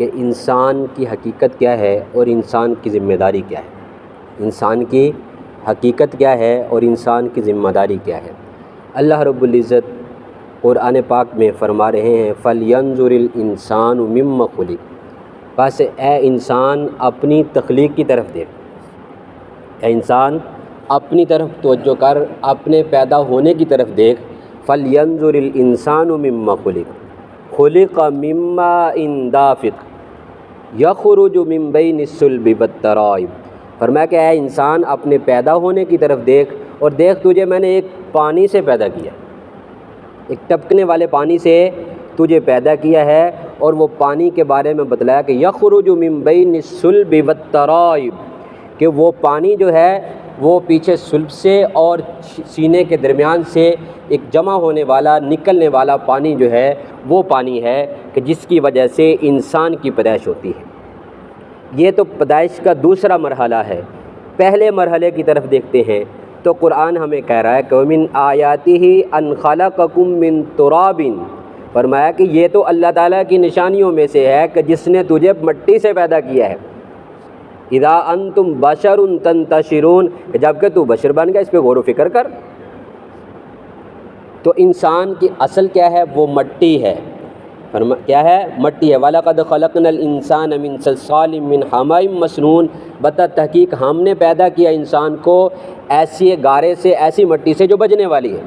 کہ انسان کی حقیقت کیا ہے اور انسان کی ذمہ داری کیا ہے۔ انسان کی حقیقت کیا ہے اور انسان کی ذمہ داری کیا ہے۔ اللہ رب العزت قرآن پاک میں فرما رہے ہیں فَلْيَنْظُرِ الْإِنسَانُ مِمَّ خُلِقَ، بس اے انسان اپنی تخلیق کی طرف دیکھ، اے انسان اپنی طرف توجہ کر، اپنے پیدا ہونے کی طرف دیکھ۔ فَلْيَنْظُرِ الْإِنسَانُ مِمَّ خُلِقَ خُلِقَ مِن مَّاءٍ دَافِقٍ یخرج من بین الصلب والترائب۔ فرمایا کہ اے انسان اپنے پیدا ہونے کی طرف دیکھ، اور دیکھ تجھے میں نے ایک پانی سے پیدا کیا، ایک ٹپکنے والے پانی سے تجھے پیدا کیا ہے، اور وہ پانی کے بارے میں بتلایا کہ یخرج من بین الصلب والترائب، کہ وہ پانی جو ہے وہ پیچھے صلب سے اور سینے کے درمیان سے ایک جمع ہونے والا نکلنے والا پانی جو ہے وہ پانی ہے کہ جس کی وجہ سے انسان کی پیدائش ہوتی ہے۔ یہ تو پیدائش کا دوسرا مرحلہ ہے۔ پہلے مرحلے کی طرف دیکھتے ہیں تو قرآن ہمیں کہہ رہا ہے کہ وَمِنْ آیَاتِهِ أَنْ خَلَقَكُم مِّن تُرَابٍ، فرمایا کہ یہ تو اللہ تعالیٰ کی نشانیوں میں سے ہے کہ جس نے تجھے مٹی سے پیدا کیا ہے۔ اذا انتم بشر تنتشرون، جب کہ تو بشر بن گیا، اس پہ غور و فکر کر۔ تو انسان کی اصل کیا ہے؟ وہ مٹی ہے۔ کیا ہے؟ مٹی ہے۔ وَلَقَدْ خَلَقْنَا الْإِنسَانَ مِنْ صَلْصَالٍ مِّنْ حَمَإٍ مَّسْنُونٍ، بتا تحقیق ہم نے پیدا کیا انسان کو ایسی گارے سے، ایسی مٹی سے جو بجنے والی ہے۔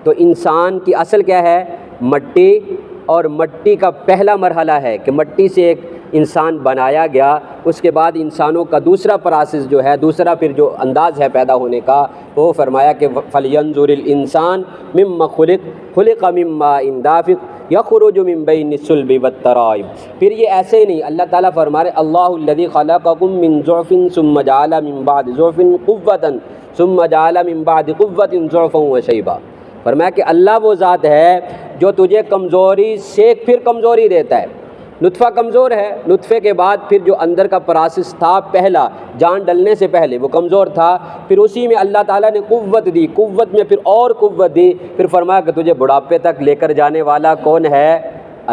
تو انسان کی اصل کیا ہے؟ مٹی، اور مٹی کا پہلا مرحلہ ہے کہ مٹی سے ایک انسان بنایا گیا۔ اس کے بعد انسانوں کا دوسرا پروسیس جو ہے، دوسرا پھر جو انداز ہے پیدا ہونے کا، وہ فرمایا کہ فَلْيَنْظُرِ الْإِنسَانُ مِمَّ خُلِقَ خُلِقَ مِن مَّاءٍ دَافِقٍ یخرج من بین الصلب والترائب۔ پھر یہ ایسے ہی نہیں، اللہ تعالیٰ فرما رہے اللہ الذی خلقکم من ضعف ثم جعل من بعد ضعف قوة ثم جعل من بعد قوة ضعفا وشیبا۔ فرمایا کہ اللہ وہ ذات ہے جو تجھے کمزوری سے پھر کمزوری دیتا ہے۔ نطفہ کمزور ہے، نطفے کے بعد پھر جو اندر کا پروسیس تھا پہلا، جان ڈلنے سے پہلے وہ کمزور تھا، پھر اسی میں اللہ تعالیٰ نے قوت دی، قوت میں پھر اور قوت دی، پھر فرمایا کہ تجھے بڑھاپے تک لے کر جانے والا کون ہے؟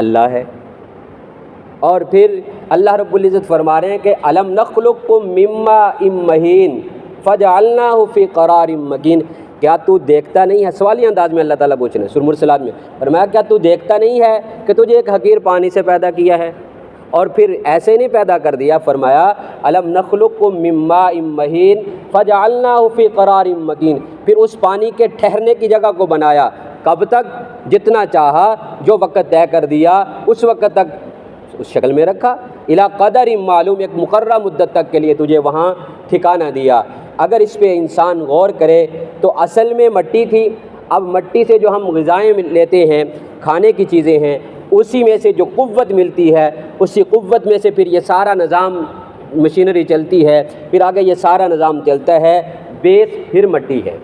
اللہ ہے۔ اور پھر اللہ رب العزت فرما رہے ہیں کہ الم نخلقکم من ماء مہین فجعلناہ فی قرار مکین، کیا تو دیکھتا نہیں ہے؟ سوالی انداز میں اللہ تعالیٰ پوچھ رہے ہیں سورہ مرسلات میں، فرمایا کیا تو دیکھتا نہیں ہے کہ تجھے ایک حقیر پانی سے پیدا کیا ہے اور پھر ایسے نہیں پیدا کر دیا؟ فرمایا الم نخلقکم من ماء مہین فجعلناہ فی قرار مکین، پھر اس پانی کے ٹھہرنے کی جگہ کو بنایا، کب تک؟ جتنا چاہا، جو وقت طے کر دیا اس وقت تک اس شکل میں رکھا، الی قدر معلوم، ایک مقررہ مدت تک کے لیے تجھے وہاں ٹھکانہ دیا۔ اگر اس پہ انسان غور کرے تو اصل میں مٹی تھی، اب مٹی سے جو ہم غذائیں لیتے ہیں، کھانے کی چیزیں ہیں، اسی میں سے جو قوت ملتی ہے، اسی قوت میں سے پھر یہ سارا نظام مشینری چلتی ہے، پھر آگے یہ سارا نظام چلتا ہے، بیس پھر مٹی ہے۔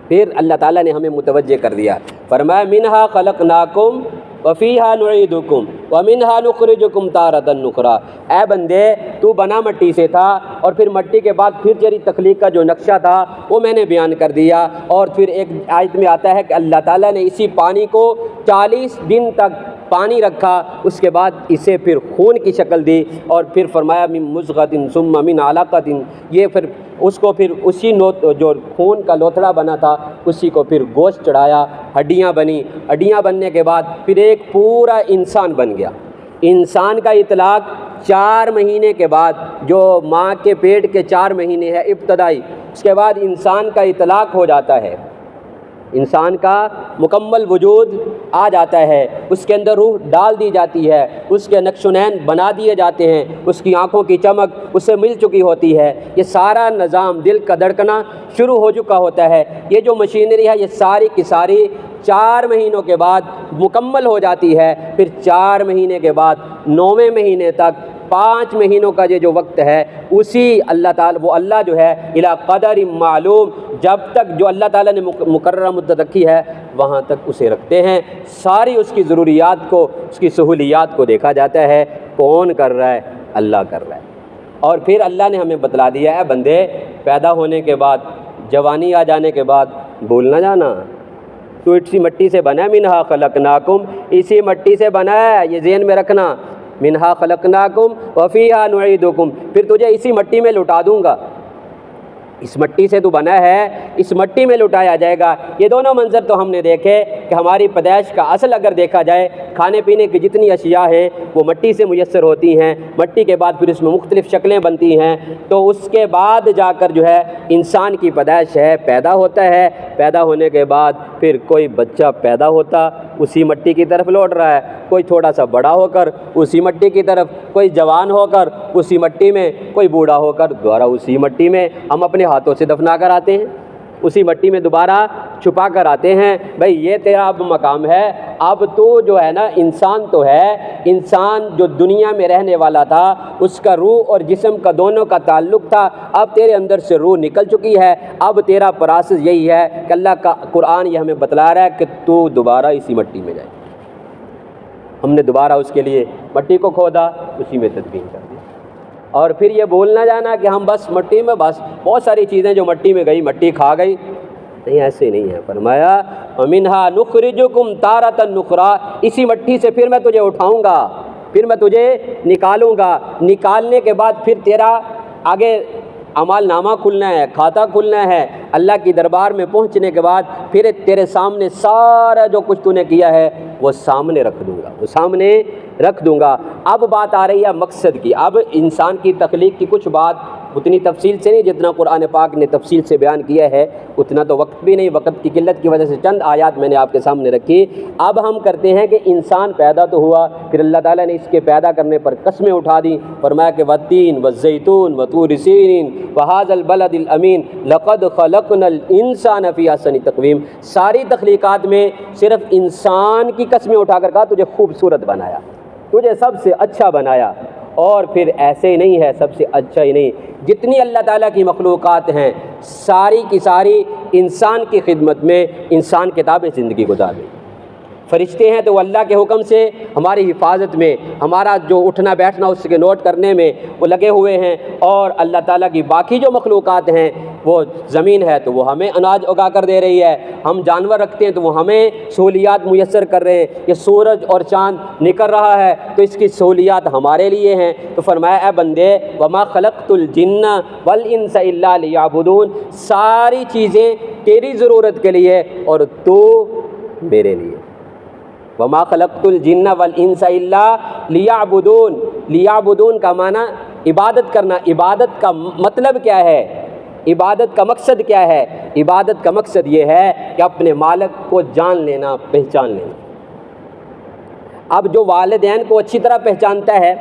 پھر اللہ تعالیٰ نے ہمیں متوجہ کر دیا، فرمایا منہا خلقناکم وفیہا نعیدکم ومنہا نخرجکم تارۃ اخری۔ اے بندے تو بنا مٹی سے تھا، اور پھر مٹی کے بعد پھر تیری تخلیق کا جو نقشہ تھا وہ میں نے بیان کر دیا۔ اور پھر ایک آیت میں آتا ہے کہ اللہ تعالیٰ نے اسی پانی کو 40 دن تک پانی رکھا، اس کے بعد اسے پھر خون کی شکل دی، اور پھر فرمایا من مضغۃ ثم من علقۃ، یہ پھر اس کو پھر اسی جو خون کا لوتھڑا بنا تھا اسی کو پھر گوشت چڑھایا، ہڈیاں بنی، ہڈیاں بننے کے بعد پھر ایک پورا انسان بن گیا۔ انسان کا اطلاق 4 مہینے کے بعد، جو ماں کے پیٹ کے 4 مہینے ہے ابتدائی، اس کے بعد انسان کا اطلاق ہو جاتا ہے، انسان کا مکمل وجود آ جاتا ہے، اس کے اندر روح ڈال دی جاتی ہے، اس کے نقش و نین بنا دیے جاتے ہیں، اس کی آنکھوں کی چمک اس سے مل چکی ہوتی ہے، یہ سارا نظام دل کا دھڑکنا شروع ہو چکا ہوتا ہے۔ یہ جو مشینری ہے یہ ساری کی ساری 4 مہینوں کے بعد مکمل ہو جاتی ہے، پھر 4 مہینے کے بعد 9ویں مہینے تک 5 مہینوں کا یہ جو وقت ہے، اسی اللہ تعالیٰ، وہ اللہ جو ہے الی قدر معلوم، جب تک جو اللہ تعالیٰ نے مقررہ مدت رکھی ہے وہاں تک اسے رکھتے ہیں۔ ساری اس کی ضروریات کو، اس کی سہولیات کو دیکھا جاتا ہے، کون کر رہا ہے؟ اللہ کر رہا ہے۔ اور پھر اللہ نے ہمیں بتلا دیا ہے بندے پیدا ہونے کے بعد، جوانی آ جانے کے بعد بھول نہ جانا، تو اسی مٹی سے بنا ہے، منہا خلقناکم، اسی مٹی سے بنا ہے، یہ ذہن میں رکھنا، منہا خلقناکم وفیہا نعیدکم، پھر تجھے اسی مٹی میں لٹا دوں گا، اس مٹی سے تو بنا ہے، اس مٹی میں لٹایا جائے گا۔ یہ دونوں منظر تو ہم نے دیکھے کہ ہماری پیدائش کا اصل اگر دیکھا جائے، کھانے پینے کی جتنی اشیاء ہیں وہ مٹی سے میسر ہوتی ہیں، مٹی کے بعد پھر اس میں مختلف شکلیں بنتی ہیں، تو اس کے بعد جا کر جو ہے انسان کی پیدائش ہے، پیدا ہوتا ہے، پیدا ہونے کے بعد پھر کوئی بچہ پیدا ہوتا اسی مٹی کی طرف لوٹ رہا ہے، کوئی تھوڑا سا بڑا ہو کر اسی مٹی کی طرف، کوئی جوان ہو کر اسی مٹی میں، کوئی بوڑھا ہو کر دوبارہ اسی مٹی میں، ہم اپنے ہاتھوں سے دفنا کر آتے ہیں، اسی مٹی میں دوبارہ چھپا کر آتے ہیں۔ بھئی یہ تیرا اب مقام ہے، اب تو جو ہے نا انسان تو ہے، انسان جو دنیا میں رہنے والا تھا اس کا روح اور جسم کا دونوں کا تعلق تھا، اب تیرے اندر سے روح نکل چکی ہے، اب تیرا پروسیس یہی ہے کہ اللہ کا قرآن یہ ہمیں بتلا رہا ہے کہ تو دوبارہ اسی مٹی میں جائے۔ ہم نے دوبارہ اس کے لیے مٹی کو کھودا، اسی میں تدفین کر دیا، اور پھر یہ بولنا جانا کہ ہم بس مٹی میں، بس بہت ساری چیزیں جو مٹی میں گئی مٹی کھا گئی، نہیں، ایسے نہیں ہے۔ فرمایا وَمِنْهَا نُخْرِجُكُمْ تَارَةً نُخْرَىٰ، اسی مٹی سے پھر میں تجھے اٹھاؤں گا، پھر میں تجھے نکالوں گا، نکالنے کے بعد پھر تیرا آگے اعمال نامہ کھلنا ہے، کھاتہ کھلنا ہے، اللہ کی دربار میں پہنچنے کے بعد پھر تیرے سامنے سارا جو کچھ تو نے کیا ہے وہ سامنے رکھ دوں گا، وہ سامنے رکھ دوں گا۔ اب بات آ رہی ہے مقصد کی، اب انسان کی تخلیق کی کچھ بات اتنی تفصیل سے نہیں، جتنا قرآن پاک نے تفصیل سے بیان کیا ہے اتنا تو وقت بھی نہیں، وقت کی قلت کی وجہ سے چند آیات میں نے آپ کے سامنے رکھی۔ اب ہم کرتے ہیں کہ انسان پیدا تو ہوا، پھر اللہ تعالیٰ نے اس کے پیدا کرنے پر قسمیں اٹھا دی، فرمایا کہ والتین والزیتون وطور سینین وہذا البلد الامین لقد خلقنا الانسان فی احسن تقویم، ساری تخلیقات میں صرف انسان کی قسمیں اٹھا کر کہا تجھے خوبصورت بنایا، تجھے سب سے اچھا بنایا، اور پھر ایسے ہی نہیں ہے، سب سے اچھا ہی نہیں، جتنی اللہ تعالیٰ کی مخلوقات ہیں ساری کی ساری انسان کی خدمت میں، انسان کے تابع زندگی گزار رہی۔ فرشتے ہیں تو وہ اللہ کے حکم سے ہماری حفاظت میں، ہمارا جو اٹھنا بیٹھنا اس کے نوٹ کرنے میں وہ لگے ہوئے ہیں، اور اللہ تعالیٰ کی باقی جو مخلوقات ہیں، وہ زمین ہے تو وہ ہمیں اناج اگا کر دے رہی ہے، ہم جانور رکھتے ہیں تو وہ ہمیں سہولیات میسر کر رہے ہیں، یہ سورج اور چاند نکل رہا ہے تو اس کی سہولیات ہمارے لیے ہیں۔ تو فرمایا اے بندے وما خلقت الجن والانس الا لیعبدون، ساری چیزیں تیری ضرورت کے لیے اور تو میرے لیے۔ وما خلقت الجن والانس الا لیعبدون، لیعبدون کا معنی عبادت کرنا، عبادت کا مطلب کیا ہے، عبادت کا مقصد کیا ہے؟ عبادت کا مقصد یہ ہے کہ اپنے مالک کو جان لینا، پہچان لینا۔ اب جو والدین کو اچھی طرح پہچانتا ہے،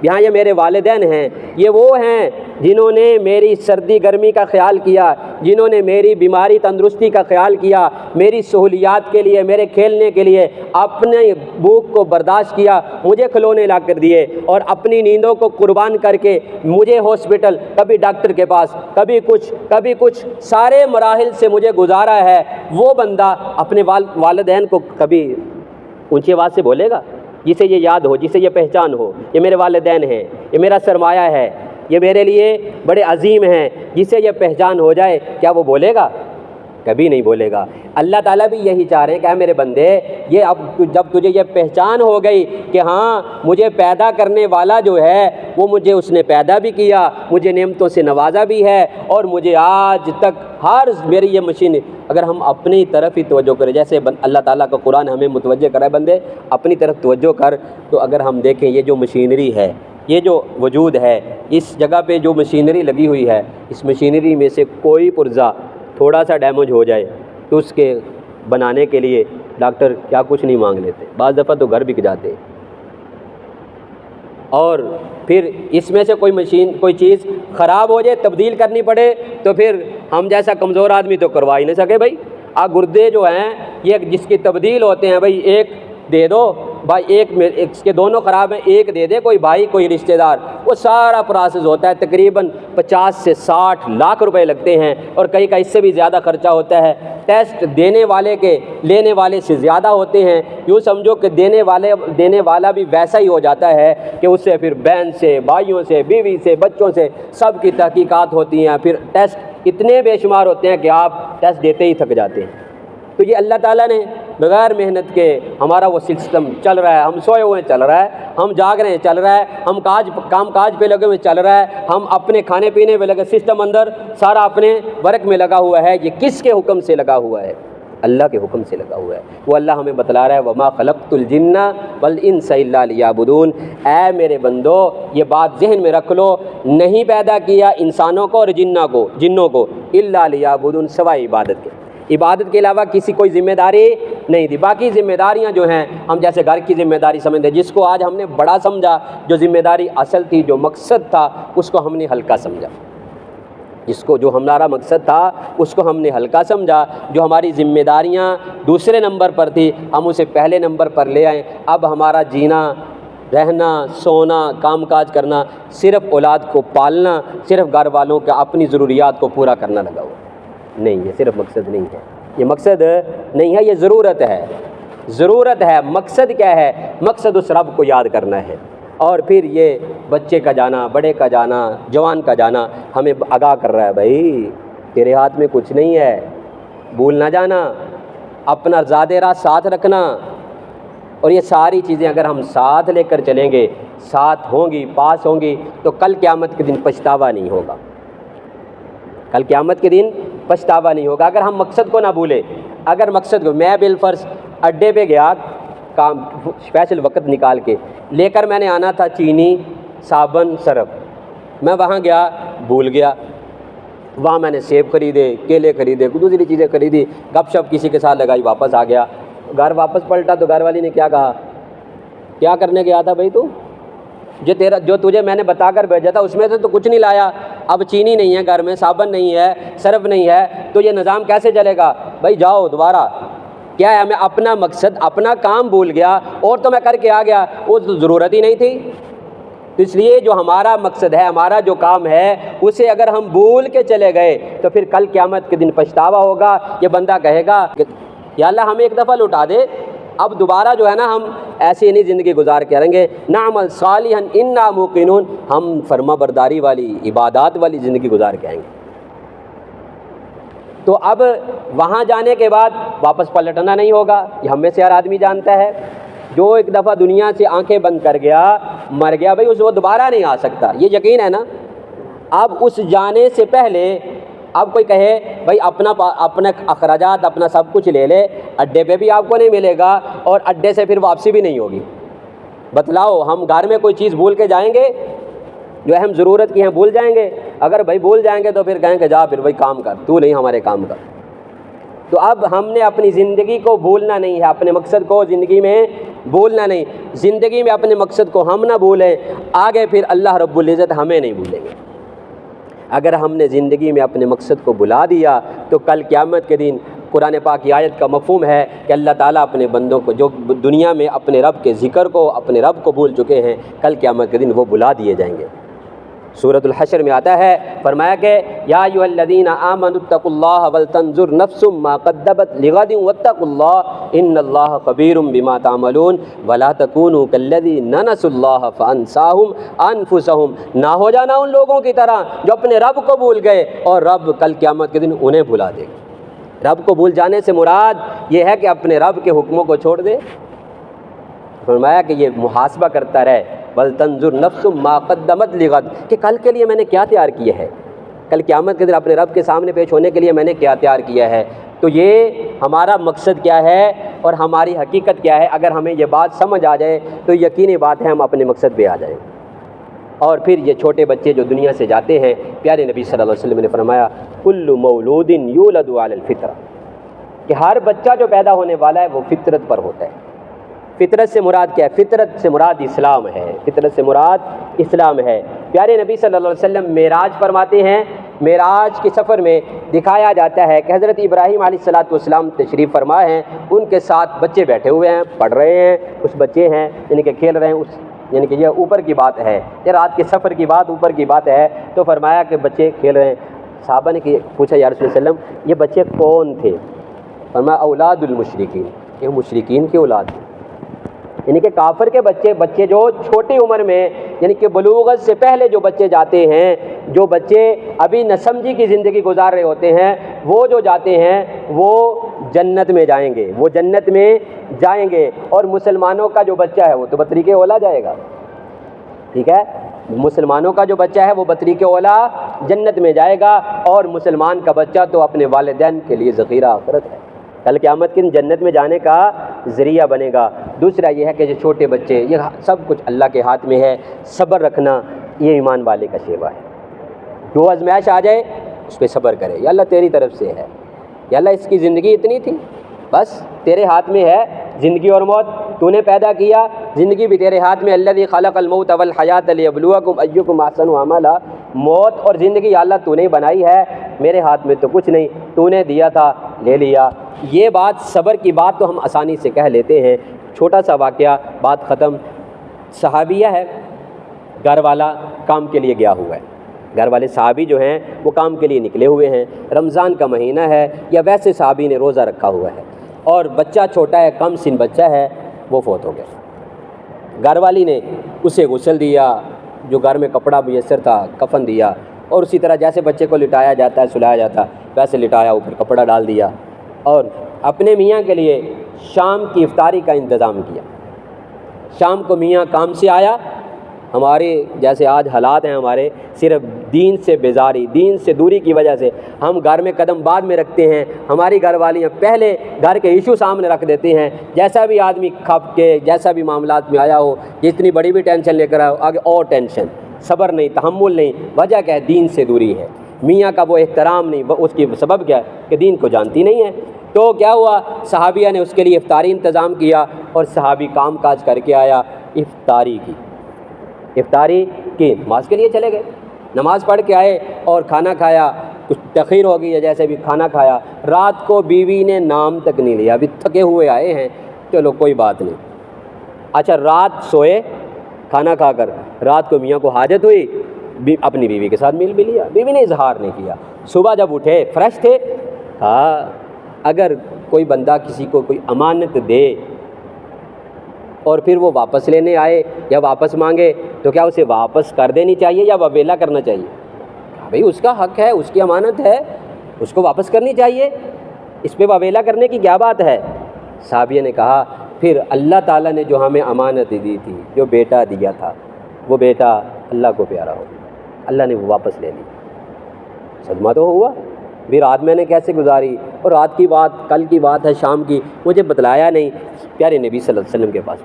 یہاں یہ میرے والدین ہیں، یہ وہ ہیں جنہوں نے میری سردی گرمی کا خیال کیا، جنہوں نے میری بیماری تندرستی کا خیال کیا، میری سہولیات کے لیے، میرے کھیلنے کے لیے اپنے بھوک کو برداشت کیا، مجھے کھلونے لا کر دیے، اور اپنی نیندوں کو قربان کر کے مجھے ہاسپٹل، کبھی ڈاکٹر کے پاس، کبھی کچھ سارے مراحل سے مجھے گزارا ہے۔ وہ بندہ اپنے والدین کو کبھی اونچی آواز سے بولے گا؟ جسے یہ یاد ہو، جسے یہ پہچان ہو، یہ میرے والدین ہیں، یہ میرا سرمایہ ہے، یہ میرے لیے بڑے عظیم ہیں، جسے یہ پہچان ہو جائے، کیا وہ بولے گا؟ کبھی نہیں بولے گا۔ اللہ تعالیٰ بھی یہی چاہ رہے ہیں کہ اے میرے بندے، یہ اب جب تجھے یہ پہچان ہو گئی کہ ہاں مجھے پیدا کرنے والا جو ہے وہ مجھے اس نے پیدا بھی کیا، مجھے نعمتوں سے نوازا بھی ہے، اور مجھے آج تک ہر میری یہ مشین، اگر ہم اپنی طرف ہی توجہ کریں، جیسے اللہ تعالیٰ کا قرآن ہمیں متوجہ کرا ہے بندے اپنی طرف توجہ کر، تو اگر ہم دیکھیں یہ جو مشینری ہے، یہ جو وجود ہے، اس جگہ پہ جو مشینری لگی ہوئی ہے، اس مشینری میں سے کوئی پرزہ تھوڑا سا ڈیمیج ہو جائے تو اس کے بنانے کے لیے ڈاکٹر کیا کچھ نہیں مانگ لیتے، بعض دفعہ تو گھر بک جاتے ہیں۔ اور پھر اس میں سے کوئی چیز خراب ہو جائے، تبدیل کرنی پڑے، تو پھر ہم جیسا کمزور آدمی تو کروا ہی نہیں سکے بھائی۔ گردے جو ہیں یہ جس کی تبدیل ہوتے ہیں، بھائی ایک دے دو بھائی، ایک اس کے دونوں خراب ہیں، ایک دے دے کوئی بھائی کوئی رشتہ دار، وہ سارا پروسیس ہوتا ہے، تقریباً 50 سے 60 لاکھ روپے لگتے ہیں، اور کئی کا اس سے بھی زیادہ خرچہ ہوتا ہے۔ ٹیسٹ دینے والے کے لینے والے سے زیادہ ہوتے ہیں، یوں سمجھو کہ دینے والا بھی ویسا ہی ہو جاتا ہے کہ اس سے پھر بہن سے، بھائیوں سے، بیوی سے، بچوں سے سب کی تحقیقات ہوتی ہیں، پھر ٹیسٹ اتنے بے شمار ہوتے ہیں کہ آپ ٹیسٹ دیتے ہی تھک جاتے ہیں۔ تو یہ اللہ تعالیٰ نے بغیر محنت کے ہمارا وہ سسٹم چل رہا ہے، ہم سوئے ہوئے چل رہا ہے، ہم جاگ رہے ہیں چل رہا ہے، ہم کام کاج پہ لگے ہوئے چل رہا ہے، ہم اپنے کھانے پینے پہ لگے، سسٹم اندر سارا اپنے ورک میں لگا ہوا ہے، یہ کس کے حکم سے لگا ہوا ہے؟ اللہ کے حکم سے لگا ہوا ہے۔ وہ اللہ ہمیں بتلا رہا ہے وما خلقت الجن والانس الا لیعبدون، اے میرے بندو یہ بات ذہن میں رکھ لو، نہیں پیدا کیا انسانوں کو اور جنوں کو الا لیعبدون، سوائے عبادت کے، عبادت کے علاوہ کسی کوئی ذمہ داری نہیں دی۔ باقی ذمہ داریاں جو ہیں ہم جیسے گھر کی ذمہ داری سمجھتے ہیں، جس کو آج ہم نے بڑا سمجھا، جو ذمہ داری اصل تھی، جو مقصد تھا، اس کو ہم نے ہلکا سمجھا، جو ہمارا مقصد تھا اس کو ہم نے ہلکا سمجھا، جو ہماری ذمہ داریاں دوسرے نمبر پر تھی ہم اسے پہلے نمبر پر لے آئیں۔ اب ہمارا جینا، رہنا، سونا، کام کاج کرنا، صرف اولاد کو پالنا، صرف گھر والوں کا اپنی ضروریات کو پورا کرنا لگا ہوا نہیں، یہ صرف مقصد نہیں ہے، یہ مقصد نہیں ہے، یہ ضرورت ہے، ضرورت ہے۔ مقصد کیا ہے؟ مقصد اس رب کو یاد کرنا ہے۔ اور پھر یہ بچے کا جانا، بڑے کا جانا، جوان کا جانا ہمیں آگاہ کر رہا ہے، بھائی تیرے ہاتھ میں کچھ نہیں ہے، بھول نہ جانا، اپنا زیادہ راہ ساتھ رکھنا۔ اور یہ ساری چیزیں اگر ہم ساتھ لے کر چلیں گے، ساتھ ہوں گی، پاس ہوں گی، تو کل قیامت کے دن پچھتاوا نہیں ہوگا، کل قیامت کے دن پچھتاوا نہیں ہوگا اگر ہم مقصد کو نہ بھولیں۔ اگر مقصد کو، میں بالفرض اڈے پہ گیا، کام اسپیشل وقت نکال کے لے کر میں نے آنا تھا چینی، صابن، سرف، میں وہاں گیا بھول گیا، وہاں میں نے سیب خریدے، کیلے خریدے، دوسری چیزیں خریدی، گپ شپ کسی کے ساتھ لگائی، واپس آ گیا۔ گھر واپس پلٹا تو گھر والی نے کیا کہا، کیا کرنے گیا تھا بھائی تو؟ جو تجھے میں نے بتا کر بھیجا تھا اس میں سے تو کچھ نہیں لایا، اب چینی نہیں ہے گھر میں، صابن نہیں ہے، سرف نہیں ہے، تو یہ نظام کیسے چلے گا؟ بھائی جاؤ دوبارہ۔ کیا ہے، میں اپنا مقصد، اپنا کام بھول گیا، اور تو میں کر کے آ گیا، وہ ضرورت ہی نہیں تھی۔ اس لیے جو ہمارا مقصد ہے، ہمارا جو کام ہے، اسے اگر ہم بھول کے چلے گئے تو پھر کل قیامت کے دن پچھتاوا ہوگا۔ یہ بندہ کہے گا کہ یا اللہ ہمیں ایک دفعہ لوٹا دے، اب دوبارہ جو ہے نا ہم ایسی نہیں زندگی گزار کے رہیں گے، نعمل صالحا انا موقنون، ہم فرما برداری والی، عبادات والی زندگی گزار کے آئیں گے۔ تو اب وہاں جانے کے بعد واپس پلٹنا نہیں ہوگا، یہ ہم میں سے ہر آدمی جانتا ہے۔ جو ایک دفعہ دنیا سے آنکھیں بند کر گیا، مر گیا، بھائی اس وہ دوبارہ نہیں آ سکتا، یہ یقین ہے نا۔ اب اس جانے سے پہلے اب کوئی کہے بھائی اپنا اخراجات، اپنا سب کچھ لے لے، اڈے پہ بھی آپ کو نہیں ملے گا اور اڈے سے پھر واپسی بھی نہیں ہوگی، بتلاؤ ہم گھر میں کوئی چیز بھول کے جائیں گے؟ جو اہم ضرورت کی ہیں بھول جائیں گے؟ اگر بھائی بھول جائیں گے تو پھر کہیں گے جا پھر بھائی کام کر، تو نہیں ہمارے کام کر۔ تو اب ہم نے اپنی زندگی کو بھولنا نہیں ہے، اپنے مقصد کو زندگی میں بھولنا نہیں، زندگی میں اپنے مقصد کو ہم نہ بھولیں، آگے پھر اللہ رب العزت ہمیں نہیں بھولیں گے۔ اگر ہم نے زندگی میں اپنے مقصد کو بھلا دیا تو کل قیامت کے دن قرآن پاک کی آیت کا مفہوم ہے کہ اللہ تعالیٰ اپنے بندوں کو جو دنیا میں اپنے رب کے ذکر کو، اپنے رب کو بھول چکے ہیں، کل قیامت کے دن وہ بھلا دیے جائیں گے۔ سورۃ الحشر میں آتا ہے، فرمایا کہ یا ایھا الذین آمنوا اتقوا اللہ ولتنظر نفس ما قدمت لغد واتقوا اللہ ان اللہ خبیر بما تعملون ولا تکونوا کالذین نسوا اللہ فانساہم انفسہم، نہ ہو جانا ان لوگوں کی طرح جو اپنے رب کو بھول گئے اور رب کل قیامت کے دن انہیں بھلا دے گا۔ رب کو بھول جانے سے مراد یہ ہے کہ اپنے رب کے حکموں کو چھوڑ دے۔ فرمایا کہ یہ محاسبہ کرتا رہے، وَلْتَنْظُرْ نَفْسٌ مَا قَدَّمَتْ لِغَدٍ، کہ کل کے لیے میں نے کیا تیار کیا ہے، کل قیامت کے دن اپنے رب کے سامنے پیش ہونے کے لیے میں نے کیا تیار کیا ہے۔ تو یہ ہمارا مقصد کیا ہے اور ہماری حقیقت کیا ہے، اگر ہمیں یہ بات سمجھ آ جائے تو یقینی بات ہے ہم اپنے مقصد پہ آ جائیں۔ اور پھر یہ چھوٹے بچے جو دنیا سے جاتے ہیں، پیارے نبی صلی اللہ علیہ وسلم نے فرمایا کل مولود یولد علی الفطرہ، کہ ہر بچہ جو پیدا ہونے والا ہے وہ فطرت پر ہوتا ہے۔ فطرت سے مراد کیا ہے؟ فطرت سے مراد اسلام ہے، فطرت سے مراد اسلام ہے۔ پیارے نبی صلی اللہ علیہ وسلم معراج فرماتے ہیں، معراج کے سفر میں دکھایا جاتا ہے کہ حضرت ابراہیم علیہ السلام تشریف فرما ہیں، ان کے ساتھ بچے بیٹھے ہوئے ہیں، پڑھ رہے ہیں، کچھ بچے ہیں یعنی کہ کھیل رہے ہیں، یعنی کہ یہ اوپر کی بات ہے، یہ رات کے سفر کی بات، اوپر کی بات ہے۔ تو فرمایا کہ بچے کھیل رہے ہیں۔ صحابہ نے پوچھا یا رسول اللہ علیہ وسلم یہ بچے کون تھے؟ فرمایا اولاد المشرکین، یہ مشرکین کی اولاد تھی، یعنی کہ کافر کے بچے جو چھوٹی عمر میں، یعنی کہ بلوغت سے پہلے جو بچے جاتے ہیں، جو بچے ابھی نہ سمجھی کی زندگی گزار رہے ہوتے ہیں، وہ جو جاتے ہیں وہ جنت میں جائیں گے، وہ جنت میں جائیں گے، اور مسلمانوں کا جو بچہ ہے وہ تو بطریق اولا جائے گا، ٹھیک ہے، مسلمانوں کا جو بچہ ہے وہ بطریق اولا جنت میں جائے گا، اور مسلمان کا بچہ تو اپنے والدین کے لیے ذخیرہ آخرت ہے، کل قیامت کے دن جنت میں جانے کا ذریعہ بنے گا۔ دوسرا یہ ہے کہ جو چھوٹے بچے، یہ سب کچھ اللہ کے ہاتھ میں ہے، صبر رکھنا یہ ایمان والے کا شیوا ہے، جو آزمائش آ جائے اس پہ صبر کرے، یا اللہ تیری طرف سے ہے، یا اللہ اس کی زندگی اتنی تھی، بس تیرے ہاتھ میں ہے زندگی اور موت، تو نے پیدا کیا، زندگی بھی تیرے ہاتھ میں، الذی خلق الموت والحیات لیبلوکم ایکم احسن عملا، موت اور زندگی یا اللہ تو نے بنائی ہے، میرے ہاتھ میں تو کچھ نہیں، تو نے دیا تھا لے لیا۔ یہ بات صبر کی بات تو ہم آسانی سے کہہ لیتے ہیں، چھوٹا سا واقعہ، بات ختم۔ صحابیہ ہے، گھر والا کام کے لیے گیا ہوا ہے، گھر والے صحابی جو ہیں وہ کام کے لیے نکلے ہوئے ہیں، رمضان کا مہینہ ہے یا ویسے صحابی نے روزہ رکھا ہوا ہے، اور بچہ چھوٹا ہے، کم سن بچہ ہے، وہ فوت ہو گیا۔ گھر والی نے اسے غسل دیا، جو گھر میں کپڑا میسر تھا کفن دیا، اور اسی طرح جیسے بچے کو لٹایا جاتا ہے سلایا جاتا ویسے لٹایا، اوپر کپڑا ڈال دیا، اور اپنے میاں کے لیے شام کی افطاری کا انتظام کیا۔ شام کو میاں کام سے آیا، ہمارے جیسے آج حالات ہیں ہمارے، صرف دین سے بیزاری، دین سے دوری کی وجہ سے ہم گھر میں قدم بعد میں رکھتے ہیں، ہماری گھر والیاں پہلے گھر کے ایشو سامنے رکھ دیتے ہیں، جیسا بھی آدمی کھپ کے جیسا بھی معاملات میں آیا ہو، جتنی بڑی بھی ٹینشن لے کر آیا ہو، آگے اور ٹینشن، صبر نہیں، تحمل نہیں، وجہ کیا ہے؟ دین سے دوری ہے، میاں کا وہ احترام نہیں، اس کی سبب کیا ہے کہ دین کو جانتی نہیں ہے۔ تو کیا ہوا، صحابیہ نے اس کے لیے افطاری انتظام کیا، اور صحابی کام کاج کر کے آیا، افطاری کی نماز کے لیے چلے گئے، نماز پڑھ کے آئے اور کھانا کھایا، کچھ تخیر ہو گئی ہے، جیسے بھی کھانا کھایا، رات کو بیوی نے نام تک نہیں لیا، ابھی تھکے ہوئے آئے ہیں، چلو کوئی بات نہیں۔ اچھا رات سوئے کھانا کھا کر، رات کو میاں کو حاجت ہوئی، اپنی بیوی کے ساتھ مل بھی لیا، بیوی نے اظہار نہیں کیا، صبح جب اٹھے فریش تھے، ہاں اگر کوئی بندہ کسی کو کوئی امانت دے اور پھر وہ واپس لینے آئے یا واپس مانگے تو کیا اسے واپس کر دینی چاہیے یا وبیلا کرنا چاہیے؟ بھئی اس کا حق ہے، اس کی امانت ہے، اس کو واپس کرنی چاہیے، اس پہ وبیلا کرنے کی کیا بات ہے؟ صحابیہ نے کہا پھر اللہ تعالیٰ نے جو ہمیں امانت دی تھی، جو بیٹا دیا تھا، وہ بیٹا اللہ کو پیارا ہو، اللہ نے وہ واپس لے لی۔ صدمہ تو ہوا، بھی رات میں نے کیسے گزاری، اور رات کی بات کل کی بات ہے، شام کی، مجھے بتلایا نہیں۔ پیارے نبی صلی اللہ علیہ وسلم کے پاس،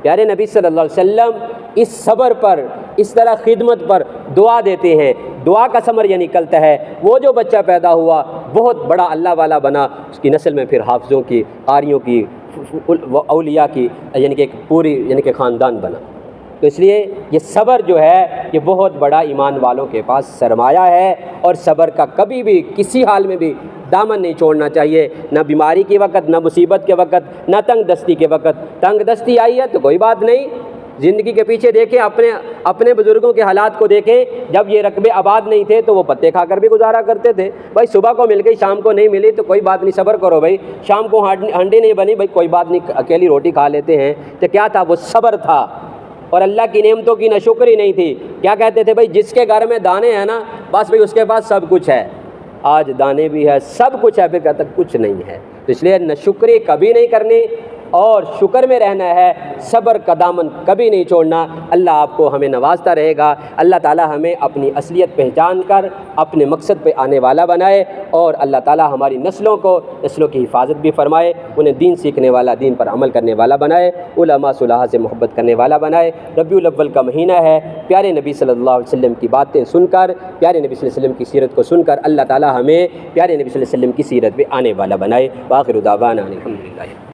پیارے نبی صلی اللہ علیہ وسلم اس صبر پر، اس طرح خدمت پر دعا دیتے ہیں، دعا کا ثمر یہ نکلتا ہے، وہ جو بچہ پیدا ہوا بہت بڑا اللہ والا بنا، اس کی نسل میں پھر حافظوں کی، قاریوں کی، اولیاء کی، یعنی کہ ایک پوری یعنی کہ خاندان بنا۔ تو اس لیے یہ صبر جو ہے یہ بہت بڑا ایمان والوں کے پاس سرمایہ ہے، اور صبر کا کبھی بھی کسی حال میں بھی دامن نہیں چھوڑنا چاہیے، نہ بیماری کے وقت، نہ مصیبت کے وقت، نہ تنگ دستی کے وقت۔ تنگ دستی آئی ہے تو کوئی بات نہیں، زندگی کے پیچھے دیکھیں، اپنے بزرگوں کے حالات کو دیکھیں، جب یہ رقبے آباد نہیں تھے تو وہ پتے کھا کر بھی گزارا کرتے تھے۔ بھائی صبح کو مل گئی شام کو نہیں ملی تو کوئی بات نہیں، صبر کرو بھائی، شام کو ہانڈی نہیں بنی، بھائی کوئی بات نہیں، اکیلی روٹی کھا لیتے ہیں۔ تو کیا تھا؟ وہ صبر تھا، اور اللہ کی نعمتوں کی ناشکری نہیں تھی۔ کیا کہتے تھے؟ بھائی جس کے گھر میں دانے ہیں نا، بس بھائی اس کے پاس سب کچھ ہے، آج دانے بھی ہے، سب کچھ ہے، پھر کہتا کچھ نہیں ہے۔ تو اس لیے ناشکری کبھی نہیں کرنی، اور شکر میں رہنا ہے، صبر کا دامن کبھی نہیں چھوڑنا۔ اللہ آپ کو ہمیں نوازتا رہے گا، اللہ تعالی ہمیں اپنی اصلیت پہچان کر اپنے مقصد پہ آنے والا بنائے، اور اللہ تعالی ہماری نسلوں کی حفاظت بھی فرمائے، انہیں دین سیکھنے والا، دین پر عمل کرنے والا بنائے، علماء صلحاء سے محبت کرنے والا بنائے۔ ربیع الاول کا مہینہ ہے، پیارے نبی صلی اللہ علیہ وسلم کی باتیں سن کر، پیارے نبی صلی اللہ علیہ وسلم کی سیرت کو سن کر اللہ تعالی ہمیں پیارے نبی صلی اللہ علیہ وسلم کی سیرت پہ آنے والا بنائے۔ وآخر دعوانا الحمدللہ۔